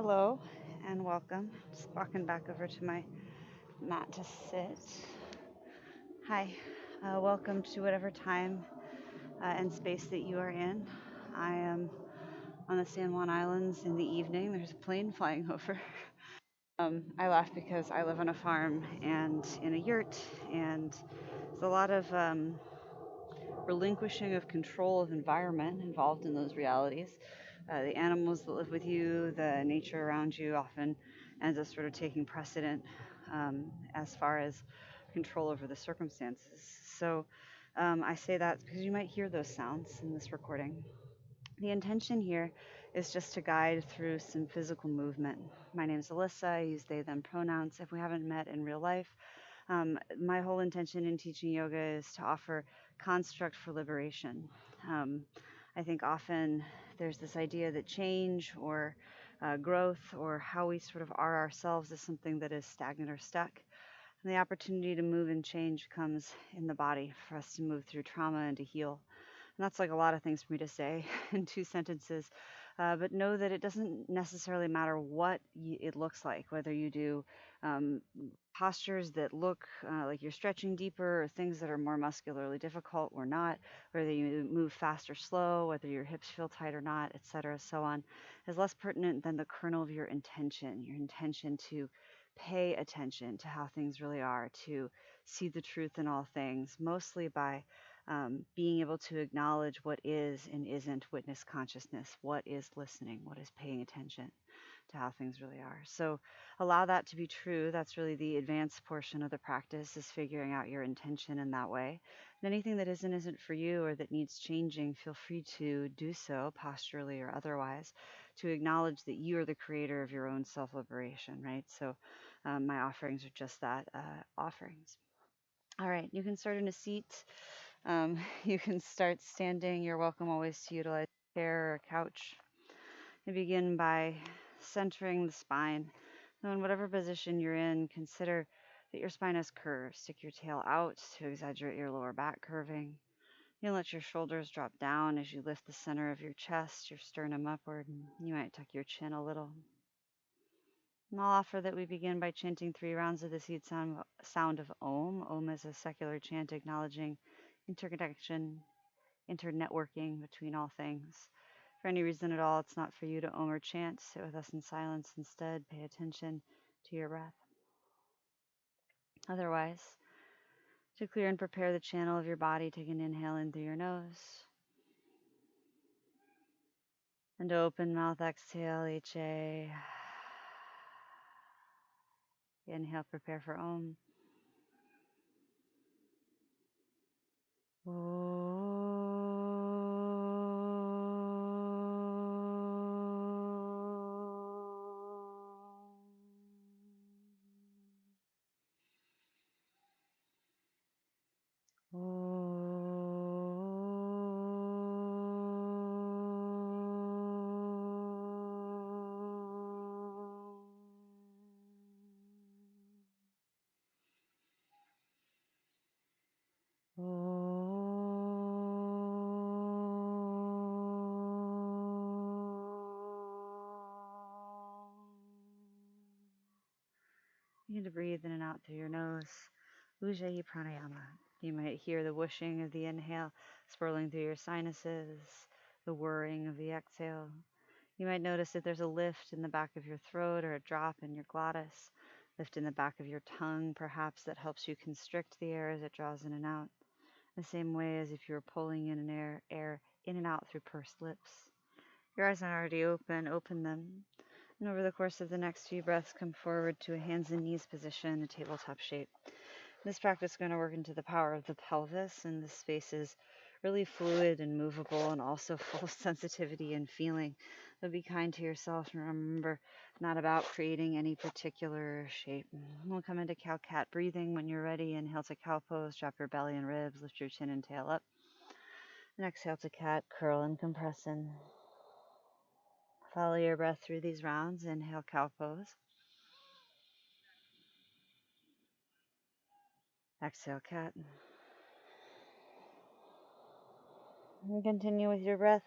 Hello and welcome. Just walking back over to my mat to sit. Hi, welcome to whatever time and space that you are in. I am on the San Juan Islands in the evening. There's a plane flying over. I laugh because I live on a farm and in a yurt, and there's a lot of relinquishing of control of environment involved in those realities. The animals that live with you, the nature around you often ends up sort of taking precedent as far as control over the circumstances. So I say that because you might hear those sounds in this recording. The intention here is just to guide through some physical movement. My name is Alyssa. I use they, them pronouns. If we haven't met in real life, my whole intention in teaching yoga is to offer construct for liberation. Um, I think often there's this idea that change or growth or how we sort of are ourselves is something that is stagnant or stuck. And the opportunity to move and change comes in the body for us to move through trauma and to heal. And that's like a lot of things for me to say in two sentences. But know that it doesn't necessarily matter what it looks like, whether you do um, postures that look like you're stretching deeper or things that are more muscularly difficult or not, whether you move fast or slow, whether your hips feel tight or not, etc., so on, is less pertinent than the kernel of your intention to pay attention to how things really are, to see the truth in all things, mostly by being able to acknowledge what is and isn't witness consciousness, what is listening, what is paying attention to how things really are. So allow that to be true. That's really the advanced portion of the practice, is figuring out your intention in that way. And anything that isn't for you or that needs changing, feel free to do so posturally or otherwise, to acknowledge that you are the creator of your own self-liberation, right? So my offerings are just that, offerings. All right, you can start in a seat. You can start standing. You're welcome always to utilize a chair or a couch. And begin by centering the spine. Now, in whatever position you're in, consider that your spine has curves. Stick your tail out to exaggerate your lower back curving. You let your shoulders drop down as you lift the center of your chest, your sternum upward. And you might tuck your chin a little. And I'll offer that we begin by chanting 3 rounds of the seed sound of Om. Om is a secular chant acknowledging interconnection, internetworking between all things. For any reason at all, it's not for you to Om or chant. Sit with us in silence instead. Pay attention to your breath. Otherwise, to clear and prepare the channel of your body, take an inhale in through your nose. And open mouth, exhale, HA. Inhale, prepare for Om. Begin to breathe in and out through your nose. Lujay Pranayama. You might hear the whooshing of the inhale swirling through your sinuses, the whirring of the exhale. You might notice that there's a lift in the back of your throat or a drop in your glottis, lift in the back of your tongue, perhaps, that helps you constrict the air as it draws in and out, the same way as if you were pulling in an air in and out through pursed lips. Your eyes are already open. Open them. And over the course of the next few breaths, come forward to a hands and knees position, a tabletop shape. This practice is going to work into the power of the pelvis, and this space is really fluid and movable and also full of sensitivity and feeling. So be kind to yourself and remember, not about creating any particular shape. We'll come into cow-cat breathing. When you're ready, inhale to cow pose, drop your belly and ribs, lift your chin and tail up. And exhale to cat, curl and compress in. Follow your breath through these rounds. Inhale, cow pose. Exhale, cat. And continue with your breath.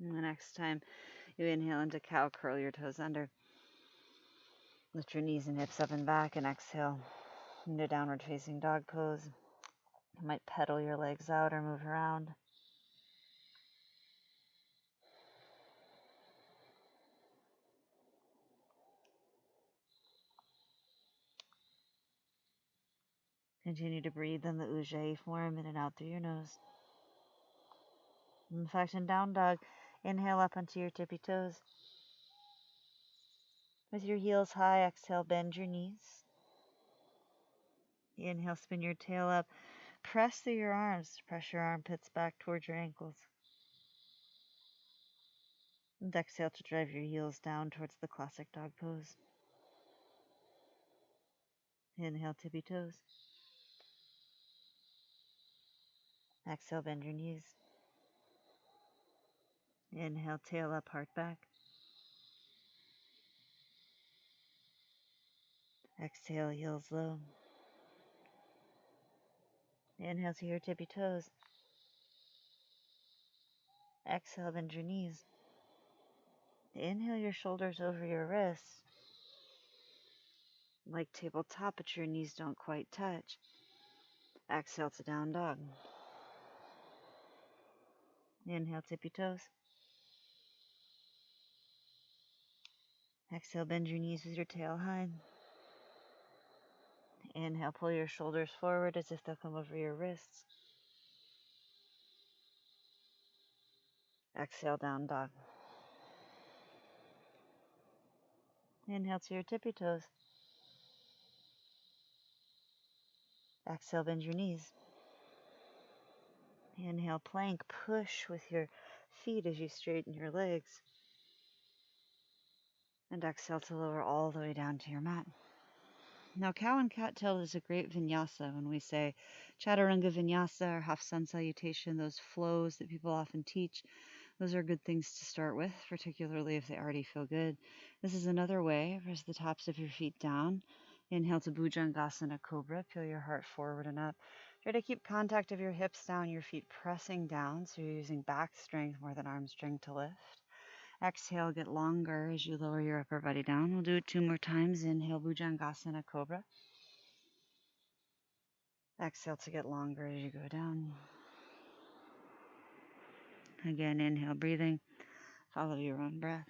And the next time you inhale into cow, curl your toes under. Lift your knees and hips up and back, and exhale into downward facing dog pose. You might pedal your legs out or move around. Continue to breathe in the Ujjayi form, in and out through your nose. In fact, in down dog, inhale up onto your tippy toes. With your heels high, exhale, bend your knees. Inhale, spin your tail up. Press through your arms. Press your armpits back towards your ankles. And exhale to drive your heels down towards the classic dog pose. Inhale, tippy toes. Exhale, bend your knees. Inhale, tail up, heart back. Exhale, heels low. Inhale to your tippy toes. Exhale, bend your knees. Inhale your shoulders over your wrists. Like tabletop, but your knees don't quite touch. Exhale to down dog. Inhale, tippy toes. Exhale, bend your knees with your tail high. Inhale, pull your shoulders forward as if they'll come over your wrists. Exhale, down dog. Inhale to your tippy toes. Exhale, bend your knees. Inhale, plank, push with your feet as you straighten your legs. And exhale to lower all the way down to your mat. Now, cow and cattail is a great vinyasa. When we say chaturanga vinyasa or half sun salutation, those flows that people often teach, those are good things to start with, particularly if they already feel good. This is another way. Press the tops of your feet down. Inhale to Bhujangasana Cobra. Peel your heart forward and up. Try to keep contact of your hips down, your feet pressing down, so you're using back strength more than arm strength to lift. Exhale, get longer as you lower your upper body down. We'll do it 2 more times. Inhale, Bhujangasana Cobra. Exhale to get longer as you go down. Again, inhale, breathing. Follow your own breath.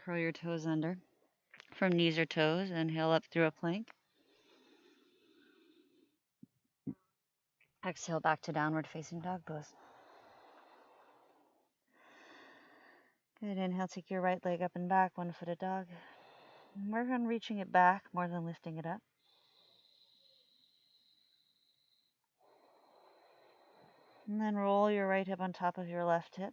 Curl your toes under from knees or toes. Inhale up through a plank. Exhale back to downward facing dog pose. Good. Inhale, take your right leg up and back, one-footed dog. Work on reaching it back more than lifting it up. And then roll your right hip on top of your left hip.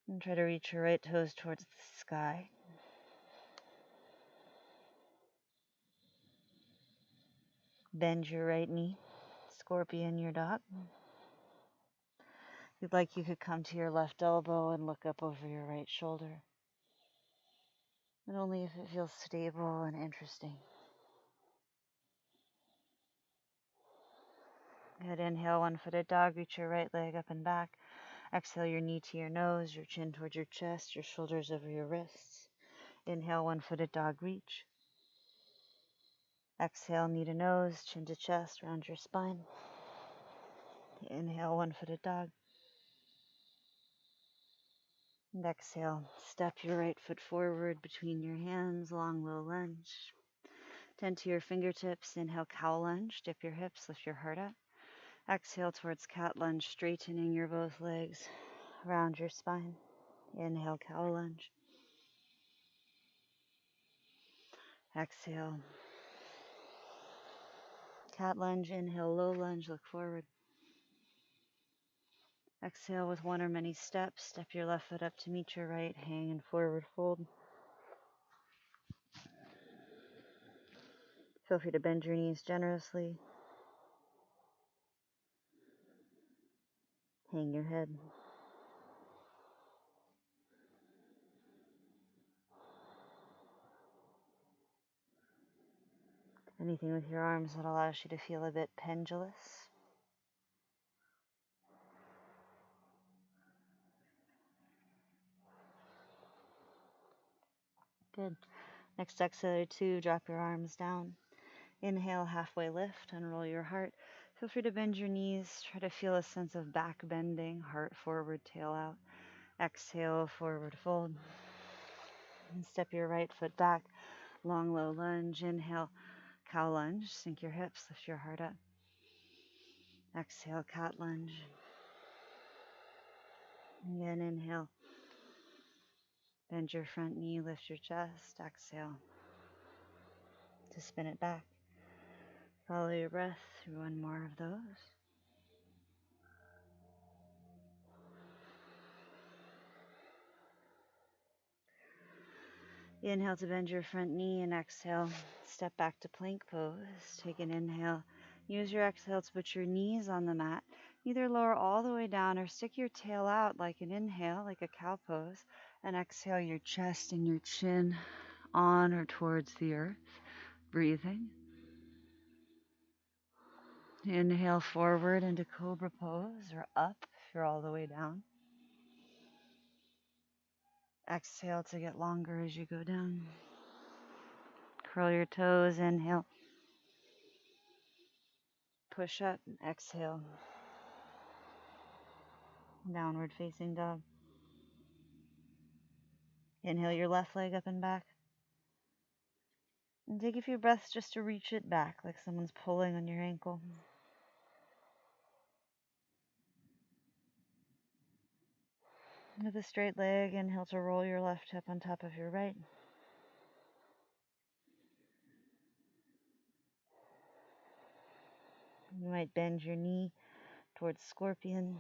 And try to reach your right toes towards the sky. Bend your right knee. Scorpion your dog. If you'd like, you could come to your left elbow and look up over your right shoulder. But only if it feels stable and interesting. Good. Inhale, one-footed dog. Reach your right leg up and back. Exhale, your knee to your nose, your chin towards your chest, your shoulders over your wrists. Inhale, one-footed dog, reach. Exhale, knee to nose, chin to chest, round your spine. Inhale, one-footed dog. And exhale, step your right foot forward between your hands, long low lunge. Tend to your fingertips. Inhale, cow lunge. Dip your hips, lift your heart up. Exhale towards cat lunge, straightening your both legs, round your spine. Inhale, cow lunge. Exhale, cat lunge. Inhale, low lunge, look forward. Exhale with one or many steps. Step your left foot up to meet your right. Hang and forward fold. Feel free to bend your knees generously. Hang your head. Anything with your arms that allows you to feel a bit pendulous. Good. Next exhale, 2, drop your arms down. Inhale, halfway lift, unroll your heart. Feel free to bend your knees. Try to feel a sense of back bending, heart forward, tail out. Exhale, forward fold. And step your right foot back. Long, low lunge. Inhale, cow lunge. Sink your hips, lift your heart up. Exhale, cat lunge. Again, inhale. Bend your front knee, lift your chest. Exhale. To spin it back. Follow your breath through one more of those. Inhale to bend your front knee and exhale. Step back to plank pose. Take an inhale. Use your exhale to put your knees on the mat. Either lower all the way down or stick your tail out like an inhale, like a cow pose. And exhale your chest and your chin on or towards the earth. Breathing. Inhale forward into cobra pose or up if you're all the way down. Exhale to get longer as you go down. Curl your toes, inhale. Push up, exhale. Downward facing dog. Inhale your left leg up and back. And take a few breaths just to reach it back, like someone's pulling on your ankle. With a straight leg, inhale to roll your left hip on top of your right. You might bend your knee towards scorpion.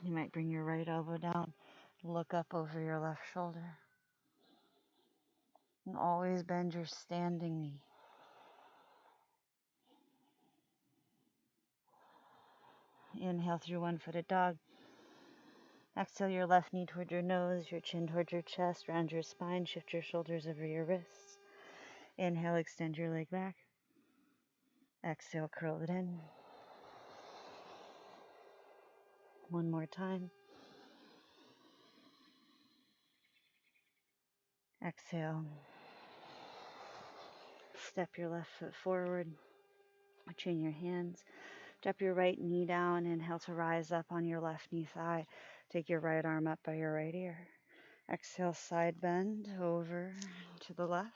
You might bring your right elbow down, look up over your left shoulder. And always bend your standing knee. Inhale through one-footed dog. Exhale your left knee toward your nose, your chin towards your chest, round your spine, shift your shoulders over your wrists. Inhale, extend your leg back. Exhale, curl it in. One more time. Exhale. Step your left foot forward. Chain your hands. Drop your right knee down. Inhale to rise up on your left knee thigh. Take your right arm up by your right ear. Exhale, side bend over to the left.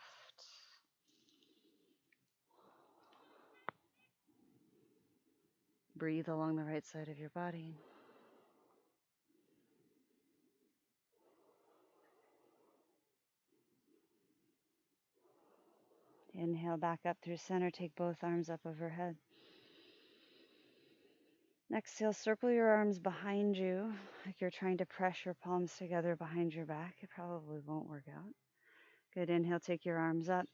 Breathe along the right side of your body. Inhale back up through center. Take both arms up overhead. Exhale, circle your arms behind you like you're trying to press your palms together behind your back. It probably won't work out. Good. Inhale, take your arms up.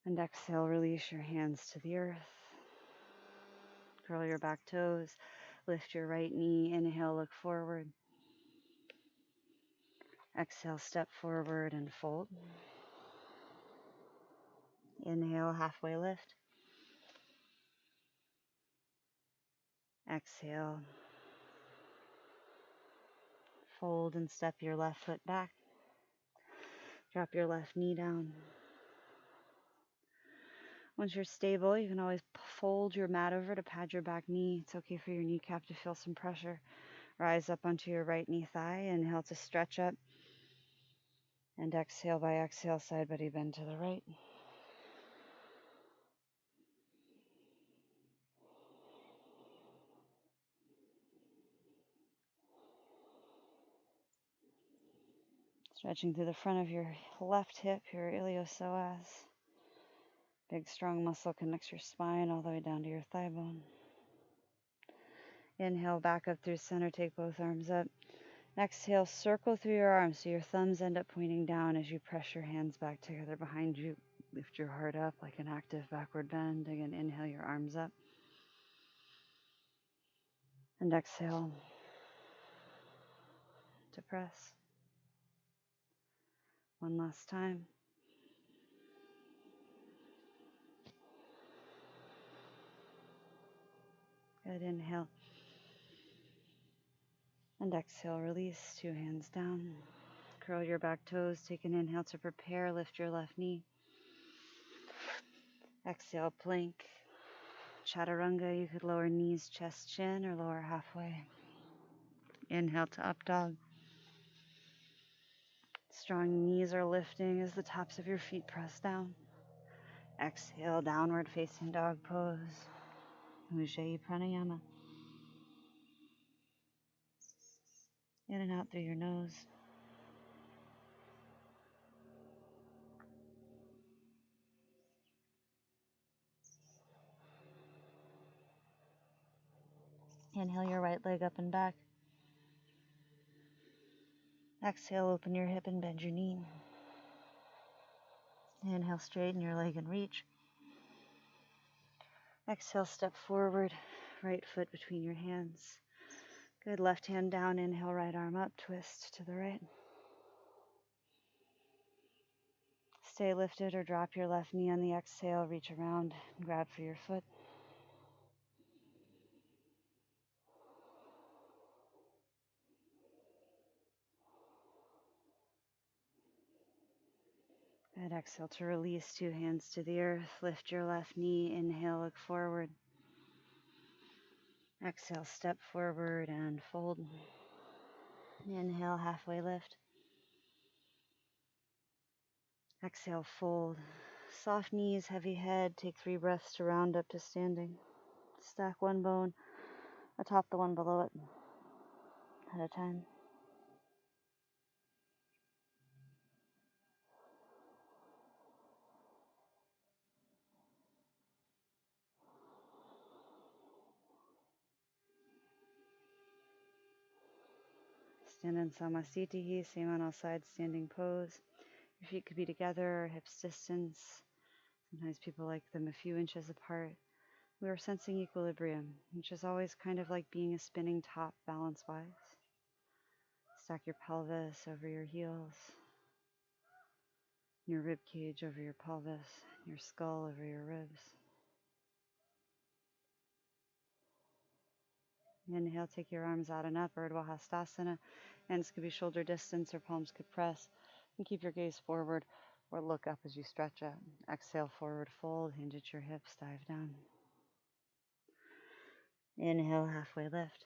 And exhale, release your hands to the earth. Curl your back toes. Lift your right knee. Inhale, look forward. Exhale, step forward and fold. Inhale, halfway lift. Exhale. Fold and step your left foot back. Drop your left knee down. Once you're stable, you can always fold your mat over to pad your back knee. It's okay for your kneecap to feel some pressure. Rise up onto your right knee thigh. Inhale to stretch up. And exhale by exhale, side body bend to the right. Stretching through the front of your left hip, your iliopsoas. Big strong muscle connects your spine all the way down to your thigh bone. Inhale, back up through center, take both arms up. Exhale, circle through your arms so your thumbs end up pointing down as you press your hands back together behind you. Lift your heart up like an active backward bend. Again, inhale your arms up. And exhale to press. One last time. Good. Inhale. And exhale, release. 2 hands down. Curl your back toes. Take an inhale to prepare. Lift your left knee. Exhale, plank. Chaturanga. You could lower knees, chest, chin, or lower halfway. Inhale to up dog. Strong knees are lifting as the tops of your feet press down. Exhale, downward facing dog pose. Lujay Pranayama. In and out through your nose. Inhale your right leg up and back. Exhale, open your hip and bend your knee. Inhale, straighten your leg and reach. Exhale, step forward, right foot between your hands. Good, left hand down, inhale, right arm up, twist to the right. Stay lifted or drop your left knee on the exhale, reach around, and grab for your foot. Good, exhale to release, 2 hands to the earth, lift your left knee, inhale, look forward. Exhale, step forward and fold. Inhale, halfway lift. Exhale, fold. Soft knees, heavy head. Take 3 breaths to round up to standing. Stack one bone atop the one below it at a time. Stand in Samasthiti, same on all sides, standing pose. Your feet could be together or hips distance. Sometimes people like them a few inches apart. We are sensing equilibrium, which is always kind of like being a spinning top balance-wise. Stack your pelvis over your heels, your rib cage over your pelvis, your skull over your ribs. Inhale, take your arms out and up, Urdhva. Hands could be shoulder distance or palms could press. And keep your gaze forward or look up as you stretch out. Exhale, forward fold, hinge at your hips, dive down. Inhale, halfway lift.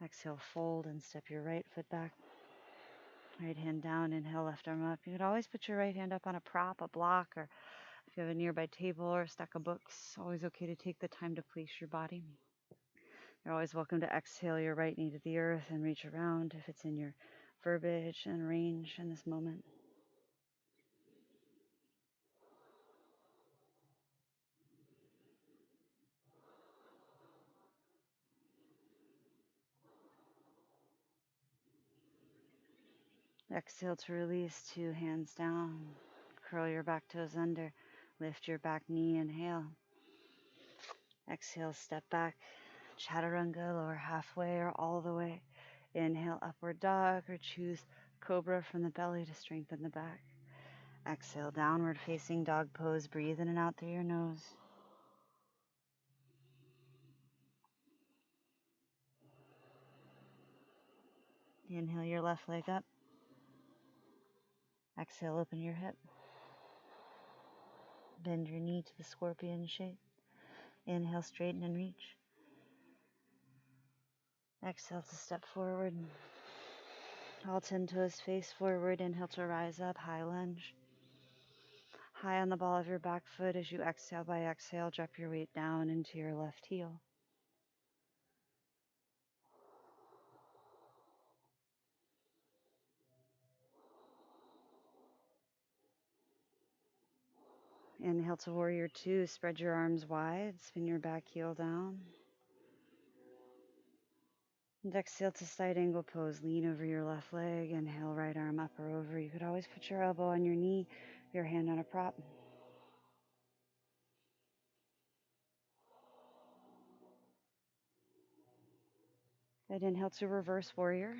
Exhale, fold and step your right foot back. Right hand down, inhale, left arm up. You could always put your right hand up on a prop, a block, or if you have a nearby table or a stack of books, always okay to take the time to place your body. You're always welcome to exhale your right knee to the earth and reach around if it's in your verbiage and range in this moment. Exhale to release, 2 hands down. Curl your back toes under. Lift your back knee, inhale. Exhale, step back. Chaturanga, lower halfway or all the way. Inhale, upward dog, or choose cobra from the belly to strengthen the back. Exhale, downward facing dog pose. Breathe in and out through your nose. Inhale your left leg up. Exhale, open your hip. Bend your knee to the scorpion shape. Inhale, straighten and reach. Exhale to step forward. All 10 toes face forward. Inhale to rise up, high lunge. High on the ball of your back foot as you exhale. By exhale, drop your weight down into your left heel. Inhale to warrior 2. Spread your arms wide. Spin your back heel down. And exhale to side angle pose. Lean over your left leg. Inhale, right arm up or over. You could always put your elbow on your knee, your hand on a prop. Good. Inhale to reverse warrior.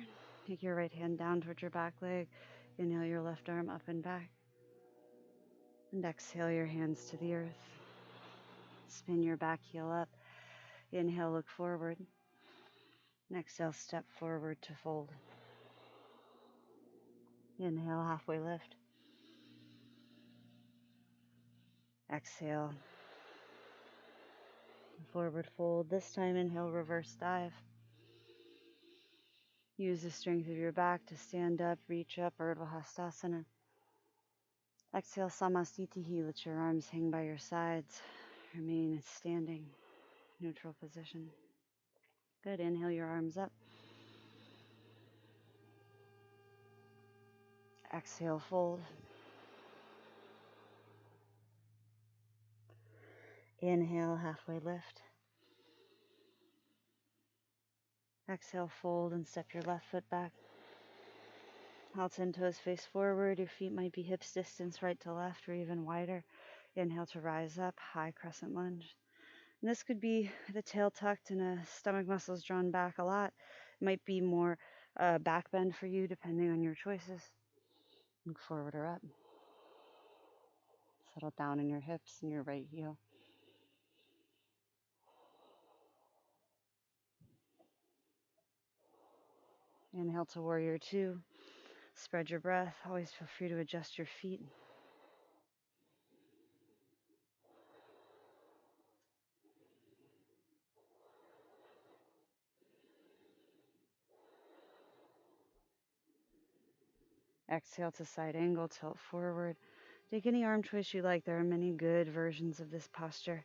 Take your right hand down towards your back leg. Inhale your left arm up and back. And exhale your hands to the earth. Spin your back heel up. Inhale, look forward. And exhale, step forward to fold. Inhale, halfway lift. Exhale, forward fold. This time, inhale, reverse dive. Use the strength of your back to stand up, reach up, Urdhva Hastasana. Exhale, Samasthitihi. Let your arms hang by your sides. Remain standing, neutral position. Good. Inhale your arms up. Exhale, fold. Inhale, halfway lift. Exhale, fold and step your left foot back. Halts and toes face forward. Your feet might be hips distance right to left or even wider. Inhale to rise up, high crescent lunge. And this could be the tail tucked and a stomach muscles drawn back a lot. It might be more back bend for you depending on your choices. Look forward or up. Settle down in your hips and your right heel. Inhale to warrior two. Spread your breath. Always feel free to adjust your feet. Exhale to side angle, tilt forward. Take any arm choice you like. There are many good versions of this posture.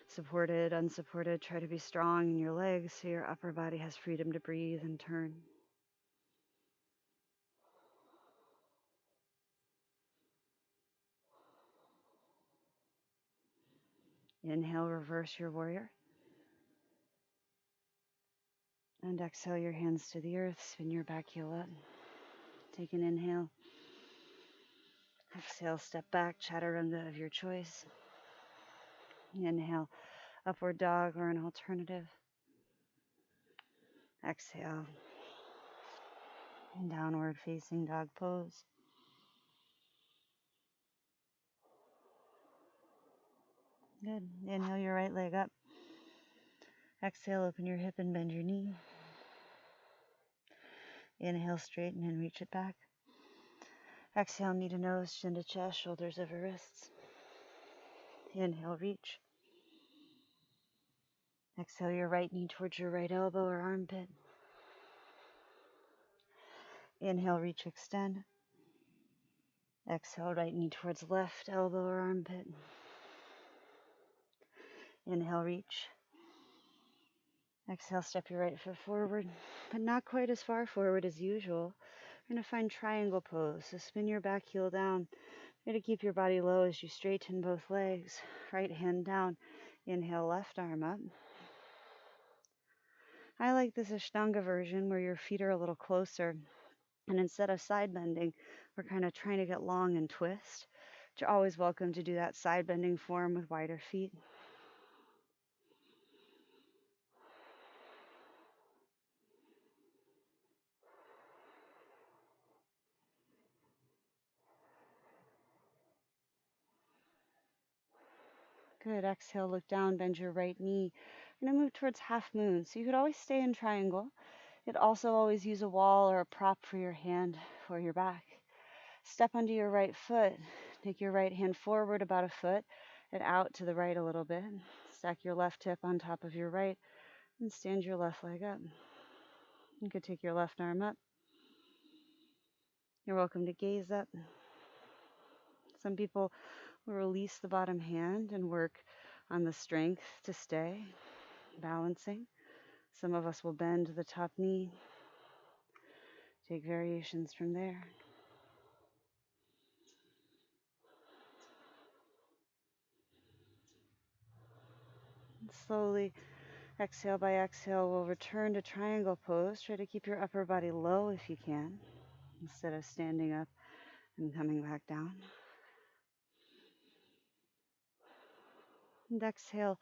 Supported, unsupported. Try to be strong in your legs so your upper body has freedom to breathe and turn. Inhale, reverse your warrior. And exhale your hands to the earth. Spin your back heel up. Take an inhale. Exhale, step back, chaturanga of your choice. Inhale, upward dog or an alternative. Exhale, downward facing dog pose. Good. Inhale your right leg up. Exhale, open your hip and bend your knee. Inhale, straighten and reach it back. Exhale, knee to nose, chin to chest, shoulders over wrists. Inhale, reach. Exhale your right knee towards your right elbow or armpit. Inhale, reach, extend. Exhale, right knee towards left elbow or armpit. Inhale, reach. Exhale, step your right foot forward, but not quite as far forward as usual. We're going to find triangle pose. So spin your back heel down. Try to keep your body low as you straighten both legs. Right hand down. Inhale, left arm up. I like this Ashtanga version where your feet are a little closer. And instead of side bending, we're kind of trying to get long and twist. But you're always welcome to do that side bending form with wider feet. Good. Exhale, look down, bend your right knee. We're going to move towards half moon. So you could always stay in triangle. You'd also always use a wall or a prop for your hand or your back. Step onto your right foot. Take your right hand forward about a foot and out to the right a little bit. Stack your left hip on top of your right and stand your left leg up. You could take your left arm up. You're welcome to gaze up. Some people will release the bottom hand and work on the strength to stay balancing. Some of us will bend the top knee. Take variations from there. And slowly, exhale by exhale, we'll return to triangle pose. Try to keep your upper body low if you can, instead of standing up and coming back down. And exhale,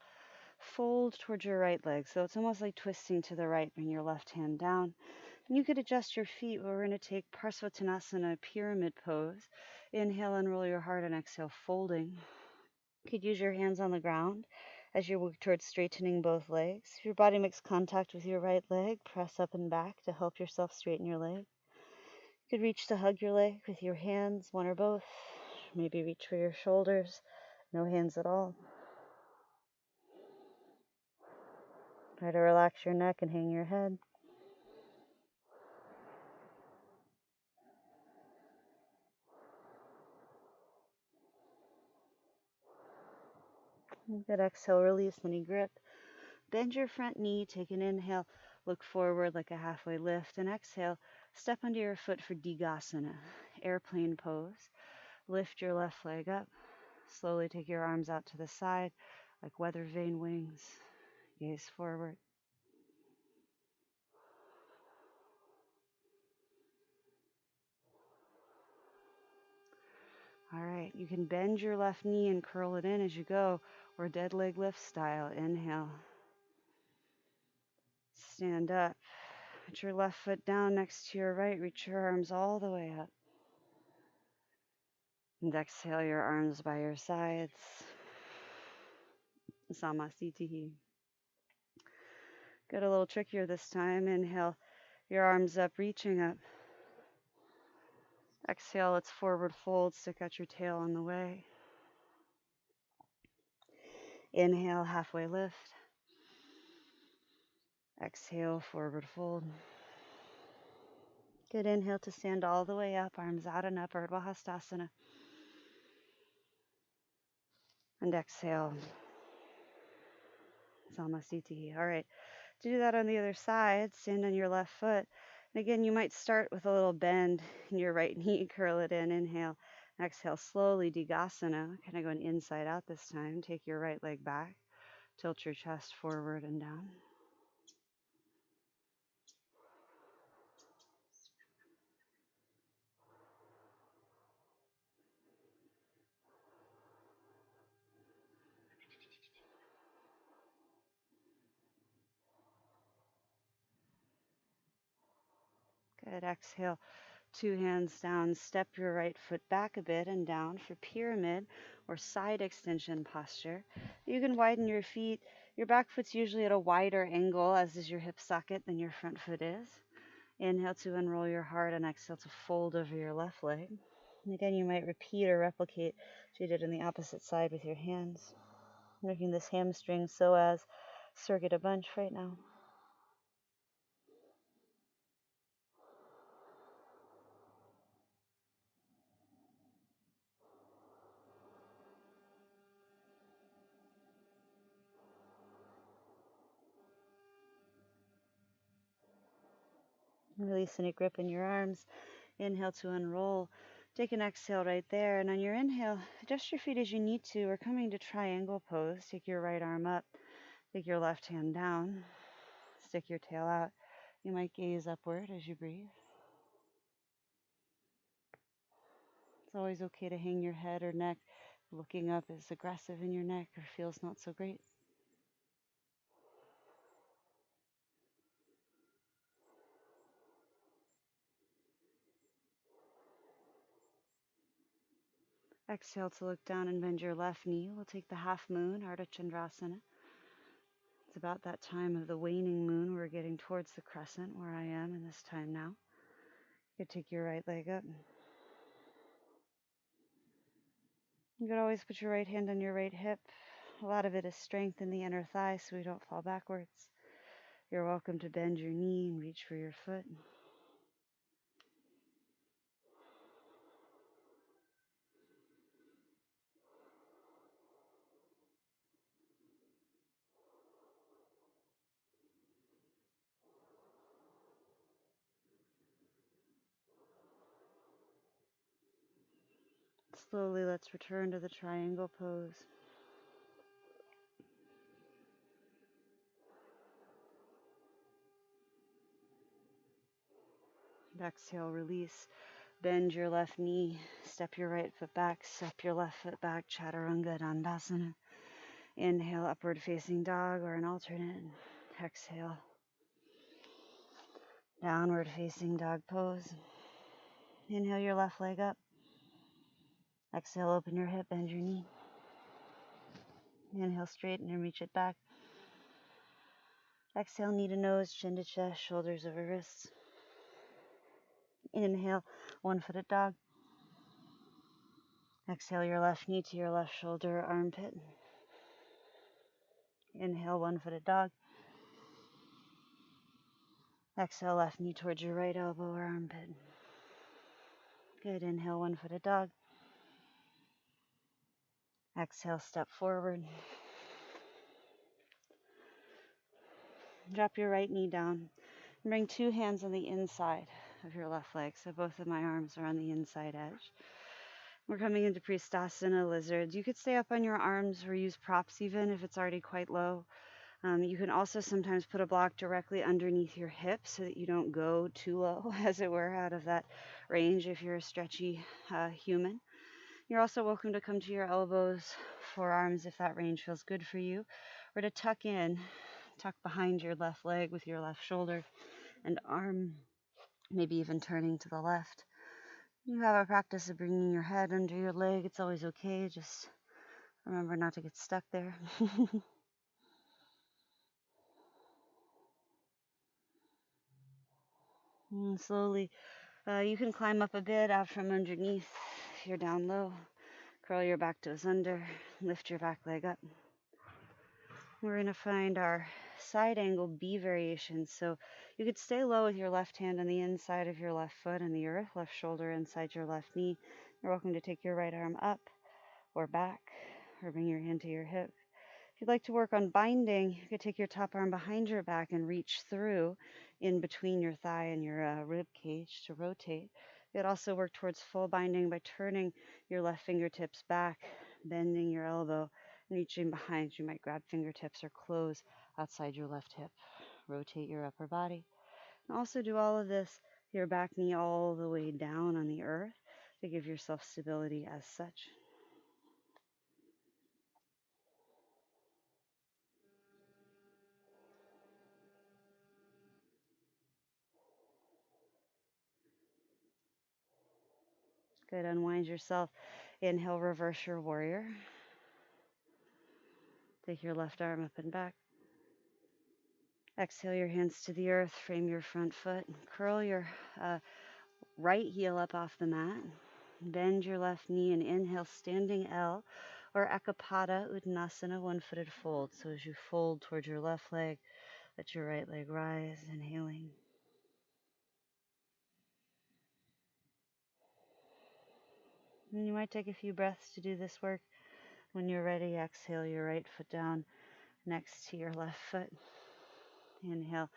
fold towards your right leg. So it's almost like twisting to the right. Bring your left hand down. And you could adjust your feet, but we're going to take Parsvottanasana, pyramid pose. Inhale and roll your heart, and exhale, folding. You could use your hands on the ground As you work towards straightening both legs, if your body makes contact with your right leg, press up and back to help yourself straighten your leg. You could reach to hug your leg with your hands, one or both. Maybe reach for your shoulders, no hands at all. Try to relax your neck and hang your head. Good. Exhale, release any grip. Bend your front knee, take an inhale, look forward like a halfway lift, and exhale, step under your foot for Digasana, airplane pose. Lift your left leg up, slowly take your arms out to the side like weather vane wings, gaze forward. All right, you can bend your left knee and curl it in as you go, or dead leg lift style. Inhale. Stand up. Put your left foot down next to your right. Reach your arms all the way up. And exhale your arms by your sides. Samasthiti. Get a little trickier this time. Inhale your arms up, reaching up. Exhale, let's forward fold. Stick out your tail on the way. Inhale, halfway lift. Exhale, forward fold. Good. Inhale to stand all the way up, arms out and up, Urdhva Hastasana. And exhale, Samasthiti. All right, to do that on the other side, stand on your left foot. And again, you might start with a little bend in your right knee, curl it in, inhale. Exhale, slowly, Digasana, kind of going inside out this time. Take your right leg back, tilt your chest forward and down. Good. Exhale, two hands down. Step your right foot back a bit and down for pyramid or side extension posture. You can widen your feet. Your back foot's usually at a wider angle, as is your hip socket, than your front foot is. Inhale to unroll your heart and exhale to fold over your left leg. And again, you might repeat or replicate what you did on the opposite side with your hands. Making this hamstring psoas circuit a bunch right now. Release any grip in your arms. Inhale to unroll. Take an exhale right there. And on your inhale, adjust your feet as you need to. We're coming to triangle pose. Take your right arm up. Take your left hand down. Stick your tail out. You might gaze upward as you breathe. It's always okay to hang your head or neck. Looking up is aggressive in your neck or feels not so great. Exhale to look down and bend your left knee. We'll take the half moon, Ardha Chandrasana. It's about that time of the waning moon. We're getting towards the crescent where I am in this time now. You could take your right leg up. You could always put your right hand on your right hip. A lot of it is strength in the inner thigh so we don't fall backwards. You're welcome to bend your knee and reach for your foot. Slowly, let's return to the triangle pose. And exhale, release. Bend your left knee. Step your right foot back. Step your left foot back. Chaturanga Dandasana. Inhale, upward facing dog or an alternate. Exhale, downward facing dog pose. Inhale your left leg up. Exhale, open your hip, bend your knee. Inhale, straighten and reach it back. Exhale, knee to nose, chin to chest, shoulders over wrists. Inhale, one-footed dog. Exhale, your left knee to your left shoulder, armpit. Inhale, one-footed dog. Exhale, left knee towards your right elbow or armpit. Good. Inhale, one-footed dog. Exhale, step forward. Drop your right knee down. And bring two hands on the inside of your left leg. So both of my arms are on the inside edge. We're coming into Pristasana, lizards. You could stay up on your arms or use props even if it's already quite low. You can also sometimes put a block directly underneath your hip so that you don't go too low, as it were, out of that range if you're a stretchy human. You're also welcome to come to your elbows, forearms, if that range feels good for you, or to tuck behind your left leg with your left shoulder and arm, maybe even turning to the left. You have a practice of bringing your head under your leg. It's always okay. Just remember not to get stuck there. And slowly, you can climb up a bit out from underneath if you're down low. Curl your back toes under, lift your back leg up. We're going to find our side angle B variation. So you could stay low with your left hand on the inside of your left foot on the earth, left shoulder inside your left knee. You're welcome to take your right arm up or back, or bring your hand to your hip. If you'd like to work on binding, you could take your top arm behind your back and reach through in between your thigh and your rib cage to rotate. You could also work towards full binding by turning your left fingertips back, bending your elbow, and reaching behind. You might grab fingertips or close outside your left hip. Rotate your upper body. And also do all of this, your back knee all the way down on the earth to give yourself stability as such. Good. Unwind yourself. Inhale, reverse your warrior. Take your left arm up and back. Exhale your hands to the earth. Frame your front foot. Curl your right heel up off the mat. Bend your left knee and inhale, standing L or Akapada, Udnasana, one-footed fold. So as you fold towards your left leg, let your right leg rise, inhaling. And you might take a few breaths to do this work. When you're ready, exhale your right foot down next to your left foot. Inhale,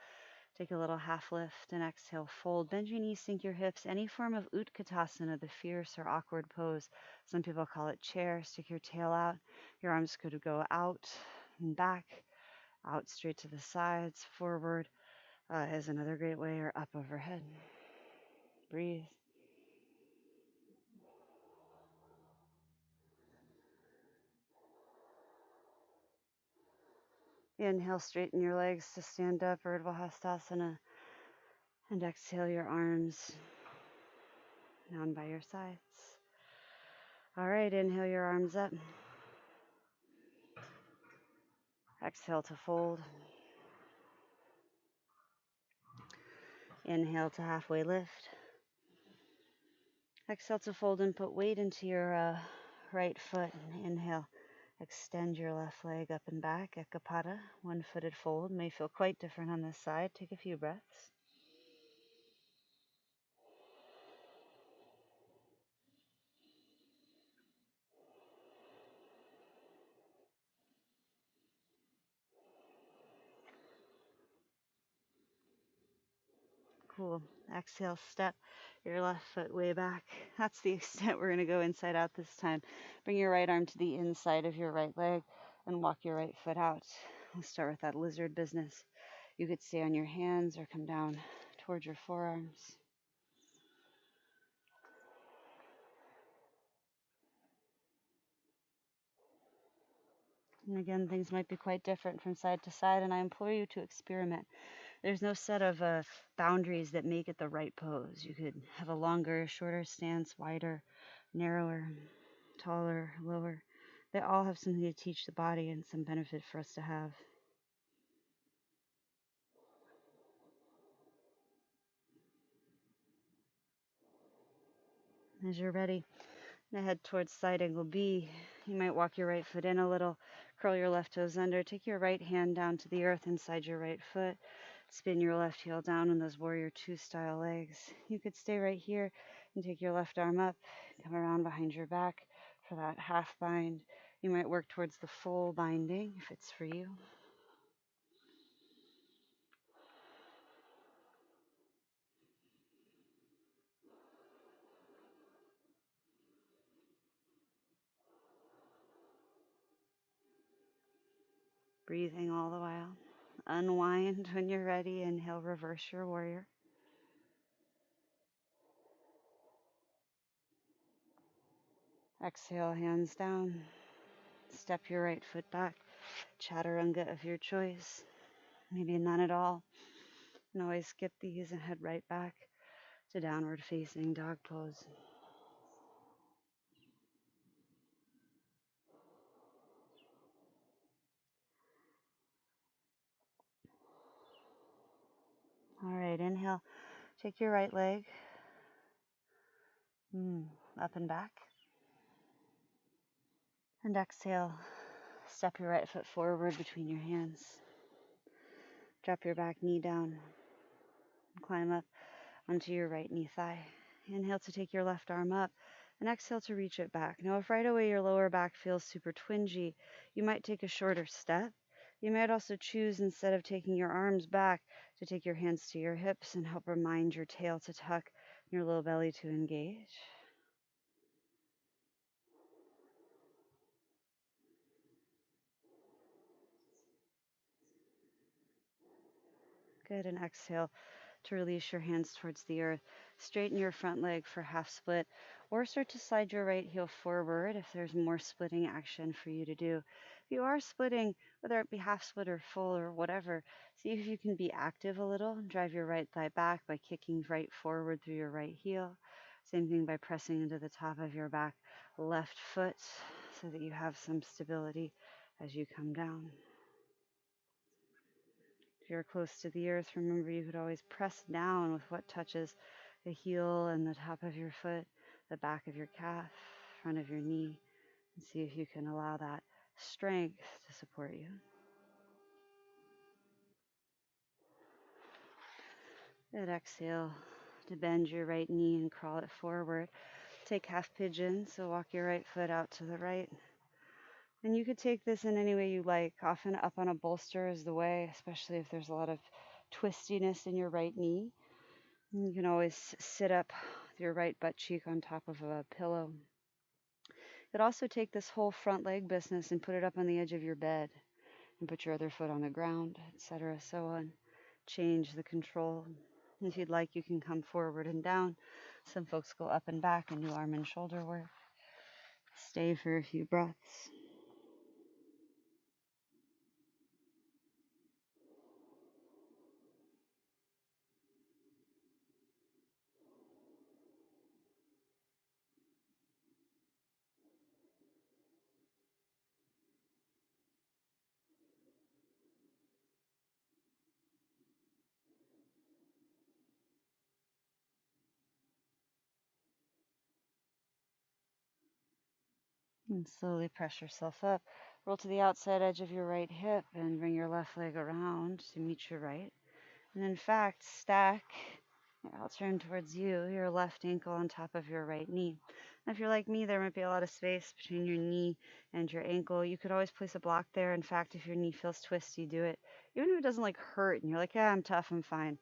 take a little half lift and exhale, fold. Bend your knees, sink your hips. Any form of Utkatasana, the fierce or awkward pose. Some people call it chair. Stick your tail out. Your arms could go out and back, out straight to the sides, forward is another great way, or up overhead. Breathe. Inhale, straighten your legs to stand up, Urdhva Hastasana. And exhale your arms down by your sides. All right, inhale your arms up. Exhale to fold. Inhale to halfway lift. Exhale to fold and put weight into your right foot. Inhale, extend your left leg up and back. Akapada, one-footed fold. May feel quite different on this side. Take a few breaths. Cool. Exhale, step your left foot way back. That's the extent we're going to go inside out this time. Bring your right arm to the inside of your right leg and walk your right foot out. We'll start with that lizard business. You could stay on your hands or come down towards your forearms. And again, things might be quite different from side to side, and I implore you to experiment. There's no set of boundaries that make it the right pose. You could have a longer, shorter stance, wider, narrower, taller, lower. They all have something to teach the body and some benefit for us to have. As you're ready, now head towards side angle B. You might walk your right foot in a little, curl your left toes under, take your right hand down to the earth inside your right foot, spin your left heel down in those warrior two style legs. You could stay right here and take your left arm up, come around behind your back for that half bind. You might work towards the full binding if it's for you. Breathing all the while. Unwind when you're ready. Inhale, reverse your warrior. Exhale, hands down. Step your right foot back. Chaturanga of your choice. Maybe none at all. You can always skip these and head right back to downward facing dog pose. All right, inhale. Take your right leg up and back. And exhale. Step your right foot forward between your hands. Drop your back knee down. Climb up onto your right knee thigh. Inhale to take your left arm up and exhale to reach it back. Now, if right away your lower back feels super twingy, you might take a shorter step. You might also choose, instead of taking your arms back, to take your hands to your hips and help remind your tail to tuck and your low belly to engage. Good, and exhale to release your hands towards the earth. Straighten your front leg for half split, or start to slide your right heel forward if there's more splitting action for you to do. If you are splitting, whether it be half split or full or whatever, see if you can be active a little. Drive your right thigh back by kicking right forward through your right heel. Same thing by pressing into the top of your back left foot so that you have some stability as you come down. If you're close to the earth, remember you could always press down with what touches the heel and the top of your foot, the back of your calf, front of your knee, and see if you can allow that strength to support you. Good, exhale to bend your right knee and crawl it forward. Take half pigeon, so walk your right foot out to the right. And you could take this in any way you like. Often up on a bolster is the way, especially if there's a lot of twistiness in your right knee. And you can always sit up with your right butt cheek on top of a pillow. You could also take this whole front leg business and put it up on the edge of your bed and put your other foot on the ground, etc., so on. Change the control. If you'd like, you can come forward and down. Some folks go up and back and do arm and shoulder work. Stay for a few breaths. And slowly press yourself up. Roll to the outside edge of your right hip and bring your left leg around to meet your right. And in fact, stack, I'll turn towards you, your left ankle on top of your right knee. Now, if you're like me, there might be a lot of space between your knee and your ankle. You could always place a block there. In fact, if your knee feels twisty, do it. Even if it doesn't like hurt and you're like, yeah, I'm tough, I'm fine.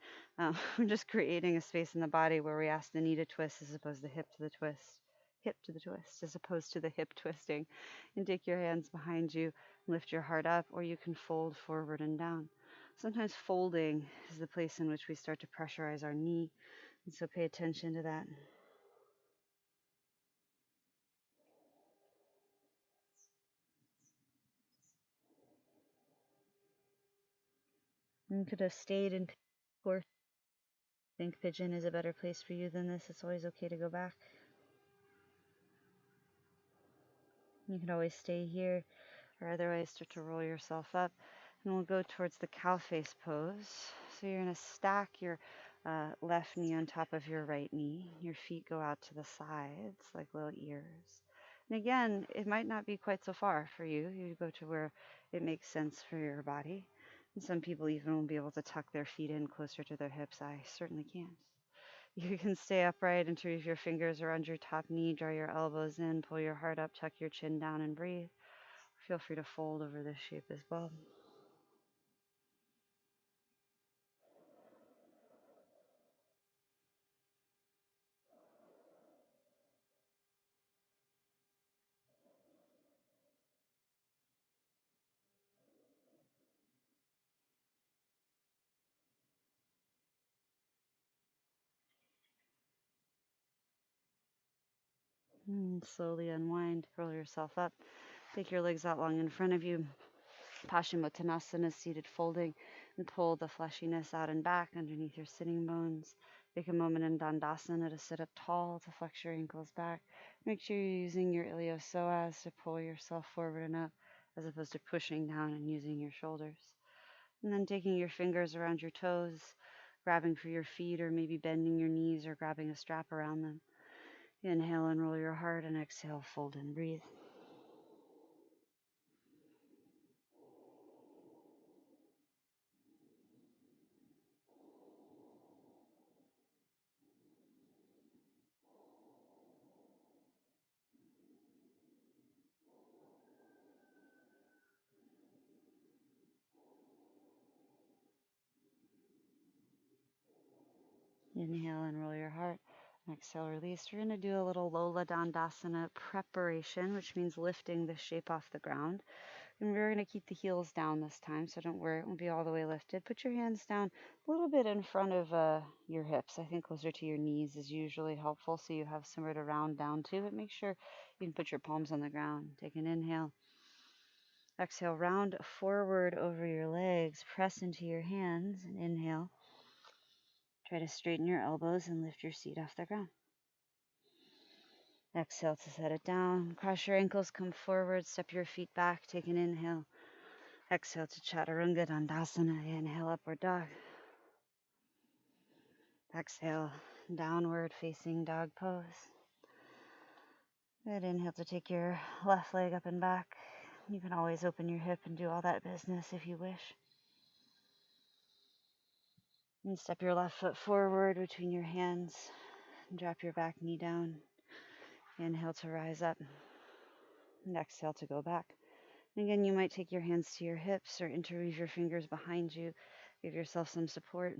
We're just creating a space in the body where we ask the knee to twist as opposed to the hip to the twist. Hip to the twist as opposed to the hip twisting. And take your hands behind you, lift your heart up, or you can fold forward and down. Sometimes folding is the place in which we start to pressurize our knee, and so pay attention to that. You could have stayed in or think pigeon is a better place for you than this. It's always okay to go back. You can always stay here, or otherwise start to roll yourself up. And we'll go towards the cow face pose. So you're going to stack your left knee on top of your right knee. Your feet go out to the sides like little ears. And again, it might not be quite so far for you. You go to where it makes sense for your body. And some people even will be able to tuck their feet in closer to their hips. I certainly can't. You can stay upright, interweave your fingers around your top knee, draw your elbows in, pull your heart up, tuck your chin down, and breathe. Feel free to fold over this shape as well. And slowly unwind, roll yourself up. Take your legs out long in front of you. Parsvottanasana, seated folding, and pull the fleshiness out and back underneath your sitting bones. Take a moment in Dandasana to sit up tall, to flex your ankles back. Make sure you're using your iliopsoas to pull yourself forward and up, as opposed to pushing down and using your shoulders. And then taking your fingers around your toes, grabbing for your feet, or maybe bending your knees or grabbing a strap around them. Inhale and roll your heart, and exhale, fold and breathe. Inhale and roll your heart. Exhale, release. We're going to do a little Lola Dandasana preparation, which means lifting the shape off the ground. And we're going to keep the heels down this time, so don't worry, it won't be all the way lifted. Put your hands down a little bit in front of your hips. I think closer to your knees is usually helpful, so you have somewhere to round down to. But make sure you can put your palms on the ground. Take an inhale. Exhale, round forward over your legs. Press into your hands and inhale. Try to straighten your elbows and lift your seat off the ground. Exhale to set it down. Cross your ankles, come forward, step your feet back, take an inhale. Exhale to Chaturanga Dandasana. Inhale, upward dog. Exhale, downward facing dog pose. Good. Inhale to take your left leg up and back. You can always open your hip and do all that business if you wish. And step your left foot forward between your hands. And drop your back knee down. Inhale to rise up. And exhale to go back. And again, you might take your hands to your hips or interweave your fingers behind you. Give yourself some support.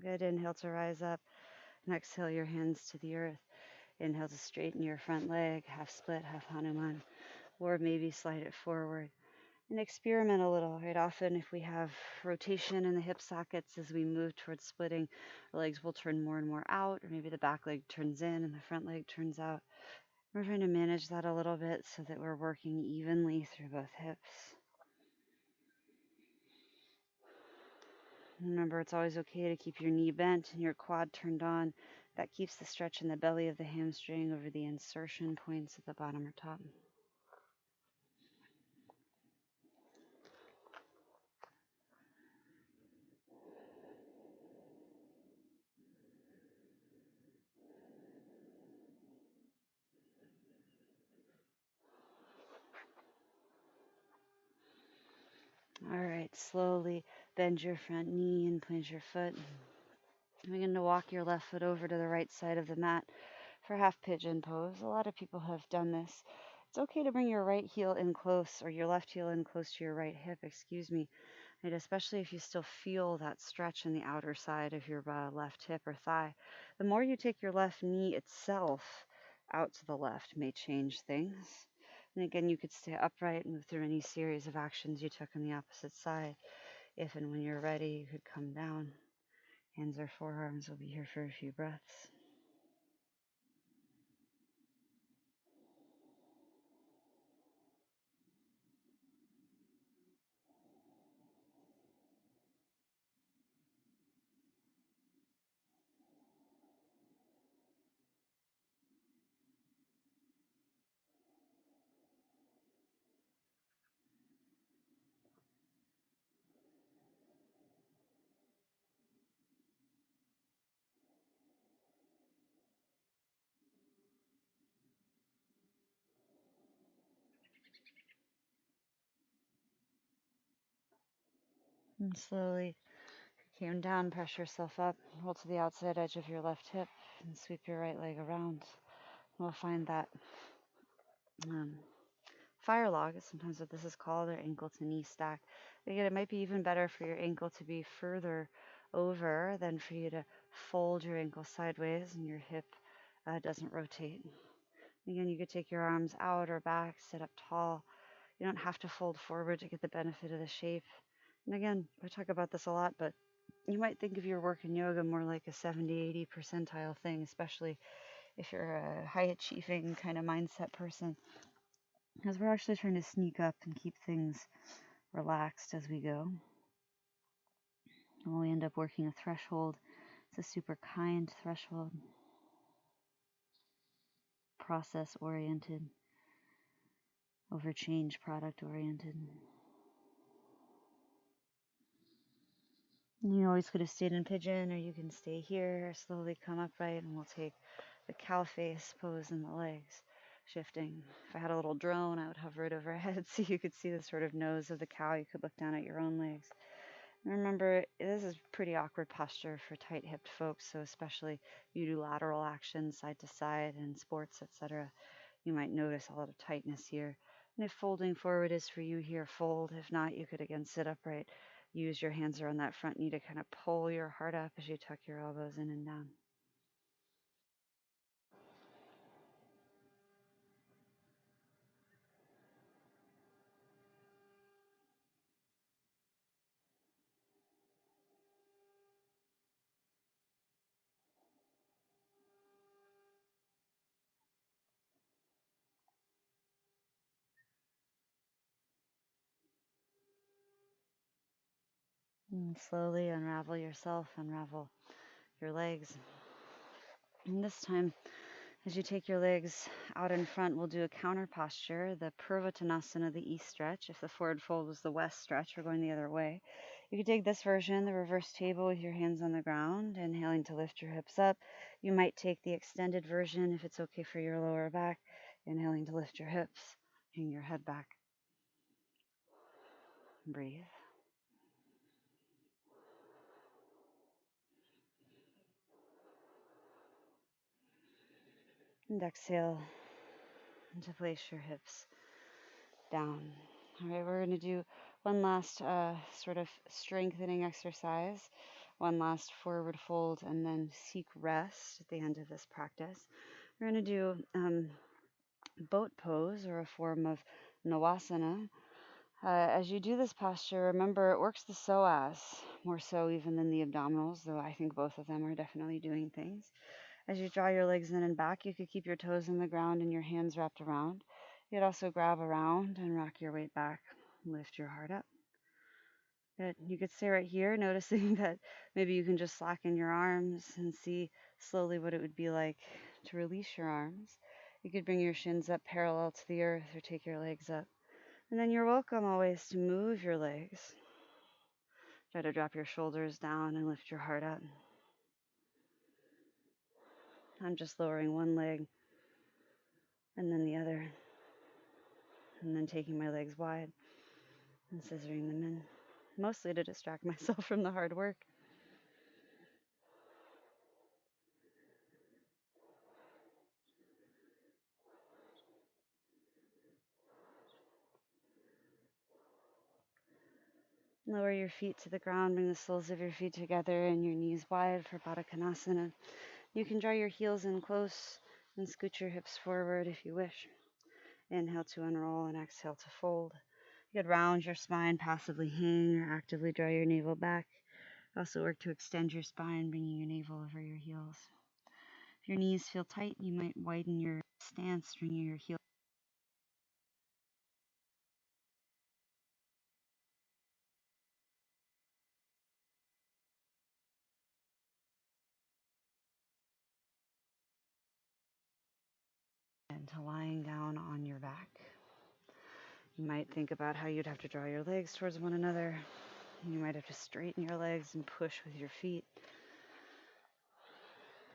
Good. Inhale to rise up. And exhale your hands to the earth. Inhale to straighten your front leg, half split, half Hanuman, or maybe slide it forward. And experiment a little, right? Often if we have rotation in the hip sockets as we move towards splitting, our legs will turn more and more out, or maybe the back leg turns in and the front leg turns out. We're trying to manage that a little bit so that we're working evenly through both hips. Remember, it's always okay to keep your knee bent and your quad turned on. That keeps the stretch in the belly of the hamstring over the insertion points at the bottom or top. All right, slowly bend your front knee and plant your foot. We're going to walk your left foot over to the right side of the mat for half pigeon pose. A lot of people have done this. It's okay to bring your right heel in close, or your left heel in close to your right hip, right? Especially if you still feel that stretch in the outer side of your left hip or thigh. The more you take your left knee itself out to the left may change things. And again, you could stay upright and move through any series of actions you took on the opposite side. If and when you're ready, you could come down. Hands or forearms will be here for a few breaths. And slowly came down, press yourself up, roll to the outside edge of your left hip, and sweep your right leg around. We'll find that fire log is sometimes what this is called, or ankle to knee stack. Again, it might be even better for your ankle to be further over than for you to fold your ankle sideways and your hip doesn't rotate. Again, you could take your arms out or back, sit up tall. You don't have to fold forward to get the benefit of the shape. And again, I talk about this a lot, but you might think of your work in yoga more like a 70, 80 percentile thing, especially if you're a high achieving kind of mindset person, because we're actually trying to sneak up and keep things relaxed as we go. And we end up working a threshold. It's a super kind threshold, process oriented, over change product oriented. You always could have stayed in pigeon, or you can stay here, or slowly come upright, and we'll take the cow face pose in the legs, shifting. If I had a little drone, I would hover it overhead so you could see the sort of nose of the cow. You could look down at your own legs. And remember, this is pretty awkward posture for tight-hipped folks, so especially you do lateral action, side to side, in sports, etc. You might notice a lot of tightness here. And if folding forward is for you here, fold. If not, you could again sit upright. Use your hands around that front knee to kind of pull your heart up as you tuck your elbows in and down. And slowly unravel yourself, unravel your legs. And this time, as you take your legs out in front, we'll do a counter posture, the Purvitanasana, the east stretch. If the forward fold was the west stretch, we're going the other way. You could take this version, the reverse table with your hands on the ground, inhaling to lift your hips up. You might take the extended version if it's okay for your lower back, inhaling to lift your hips, hang your head back. Breathe. And exhale, and to place your hips down. All right, we're going to do one last sort of strengthening exercise, one last forward fold, and then seek rest at the end of this practice. We're going to do boat pose, or a form of Nawasana. As you do this posture, remember it works the psoas more so even than the abdominals, though I think both of them are definitely doing things. As you draw your legs in and back, you could keep your toes on the ground and your hands wrapped around. You could also grab around and rock your weight back. Lift your heart up. Good. You could stay right here, noticing that maybe you can just slacken your arms and see slowly what it would be like to release your arms. You could bring your shins up parallel to the earth or take your legs up. And then you're welcome always to move your legs. Try to drop your shoulders down and lift your heart up. I'm just lowering one leg and then the other, and then taking my legs wide and scissoring them in, mostly to distract myself from the hard work. Lower your feet to the ground, bring the soles of your feet together and your knees wide for Badakanasana. You can draw your heels in close and scoot your hips forward if you wish. Inhale to unroll and exhale to fold. You could round your spine, passively hang, or actively draw your navel back. Also work to extend your spine, bringing your navel over your heels. If your knees feel tight, you might widen your stance, bringing your heels into lying down on your back. You might think about how you'd have to draw your legs towards one another. You might have to straighten your legs and push with your feet.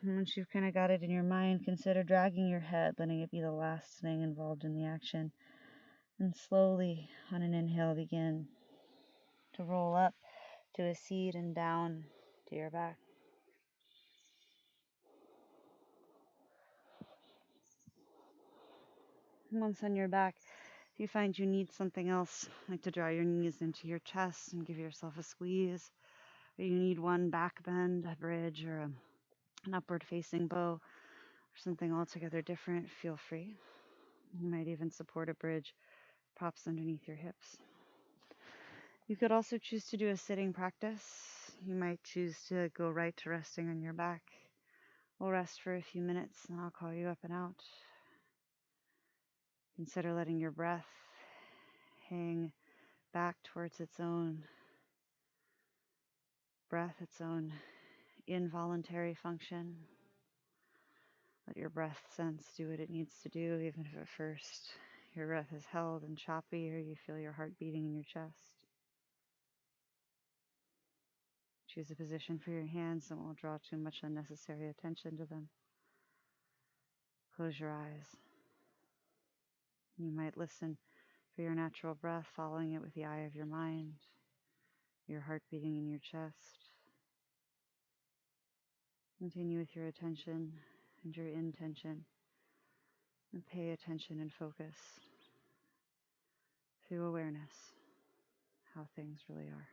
And once you've kind of got it in your mind, consider dragging your head, letting it be the last thing involved in the action. And slowly, on an inhale, begin to roll up to a seat and down to your back. And once on your back, if you find you need something else, like to draw your knees into your chest and give yourself a squeeze, or you need one back bend, a bridge, or an upward facing bow, or something altogether different, feel free. You might even support a bridge, props underneath your hips. You could also choose to do a sitting practice. You might choose to go right to resting on your back. We'll rest for a few minutes and I'll call you up and out. Consider letting your breath hang back towards its own breath, its own involuntary function. Let your breath sense do what it needs to do, even if at first your breath is held and choppy or you feel your heart beating in your chest. Choose a position for your hands that won't draw too much unnecessary attention to them. Close your eyes. You might listen for your natural breath, following it with the eye of your mind, your heart beating in your chest. Continue with your attention and your intention, and pay attention and focus through awareness how things really are.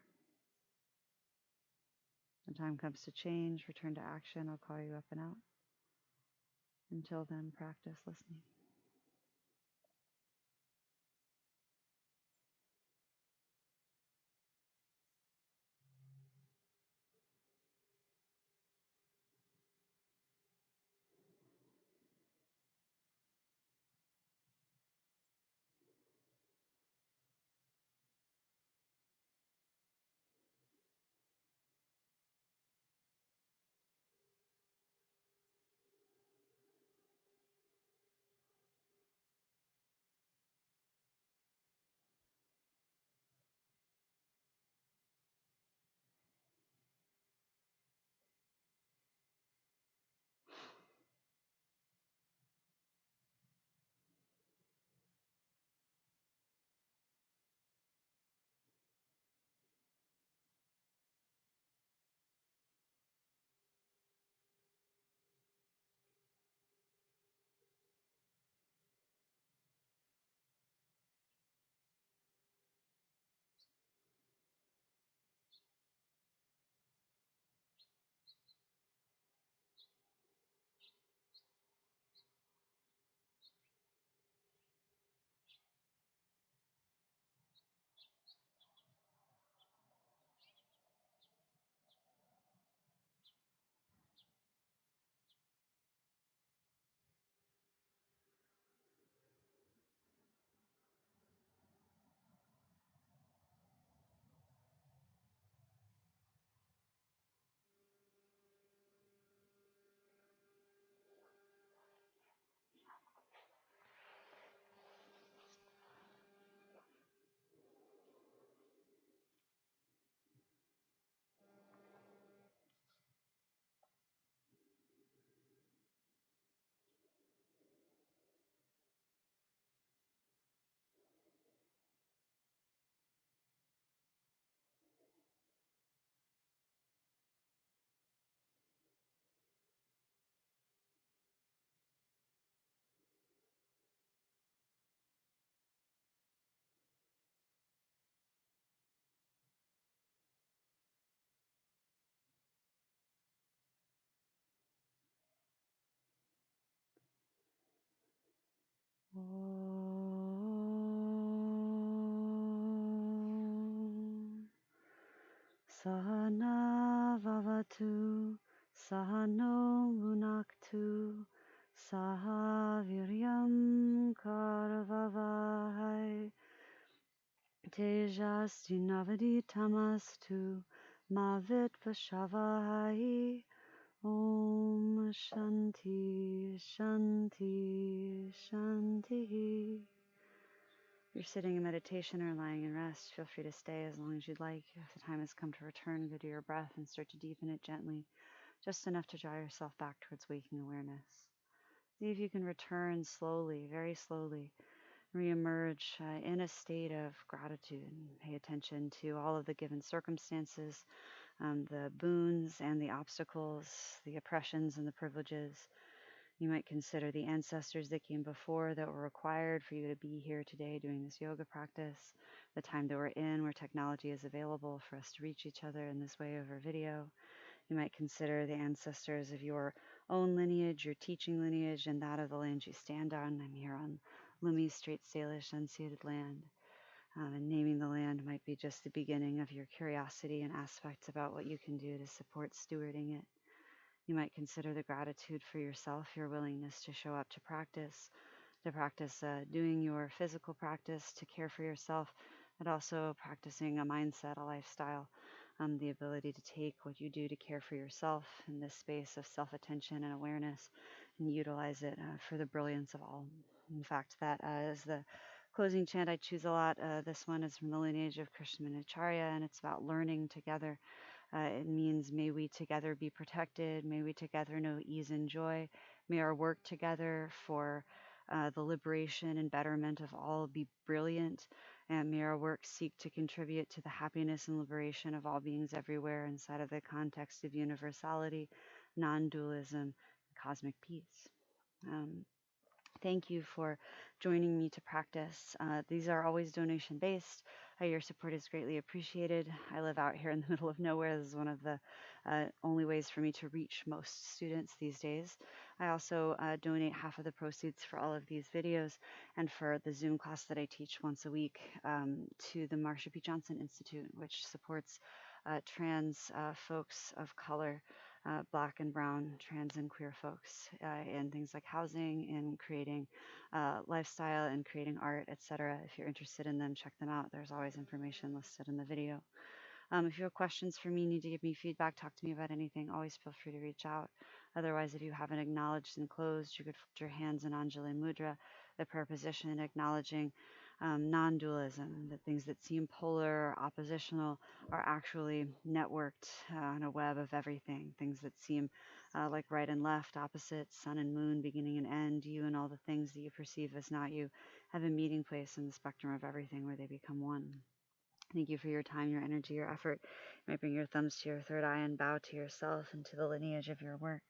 When time comes to change, return to action. I'll call you up and out. Until then, practice listening. Om Sahana Vavatu Sahano Bhunaktu Saha Viryam Karavavai Tejasti Navaditamastu Mavit Vashavai Om Shanti Shanti Shanti. If you're sitting in meditation or lying in rest, feel free to stay as long as you'd like. If the time has come to return, go to your breath and start to deepen it gently, just enough to draw yourself back towards waking awareness. See if you can return slowly, very slowly, reemerge in a state of gratitude. Pay attention to all of the given circumstances, the boons and the obstacles, the oppressions and the privileges. You might consider the ancestors that came before that were required for you to be here today doing this yoga practice, the time that we're in where technology is available for us to reach each other in this way over video. You might consider the ancestors of your own lineage, your teaching lineage, and that of the land you stand on. I'm here on Lumi's Straight Salish unceded land. And naming the land might be just the beginning of your curiosity and aspects about what you can do to support stewarding it. You might consider the gratitude for yourself, your willingness to show up to practice doing your physical practice, to care for yourself, but also practicing a mindset, a lifestyle, the ability to take what you do to care for yourself in this space of self-attention and awareness and utilize it for the brilliance of all. In fact, that is the closing chant I choose a lot. This one is from the lineage of Krishnamacharya, and it's about learning together. It means, may we together be protected, may we together know ease and joy, may our work together for the liberation and betterment of all be brilliant, and may our work seek to contribute to the happiness and liberation of all beings everywhere inside of the context of universality, non-dualism, cosmic peace. Thank you for joining me to practice. These are always donation based. Your support is greatly appreciated. I live out here in the middle of nowhere. This is one of the only ways for me to reach most students these days. I also donate half of the proceeds for all of these videos and for the Zoom class that I teach once a week to the Marsha P. Johnson Institute, which supports trans folks of color, Black and brown, trans and queer folks in things like housing and creating lifestyle and creating art, etc. If you're interested in them, check them out. There's always information listed in the video. If you have questions for me, need to give me feedback, talk to me about anything, always feel free to reach out. Otherwise, if you haven't acknowledged and closed, you could put your hands in Anjali Mudra, the prayer position, acknowledging non-dualism, that things that seem polar or oppositional are actually networked on a web of everything. Things that seem like right and left, opposites, sun and moon, beginning and end, you and all the things that you perceive as not you, have a meeting place in the spectrum of everything where they become one. Thank you for your time, your energy, your effort. You might bring your thumbs to your third eye and bow to yourself and to the lineage of your work.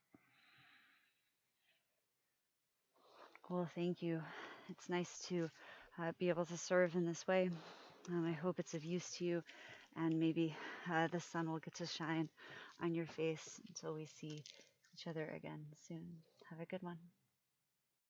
Well, thank you. It's nice to be able to serve in this way. I hope it's of use to you, and maybe the sun will get to shine on your face until we see each other again soon. Have a good one.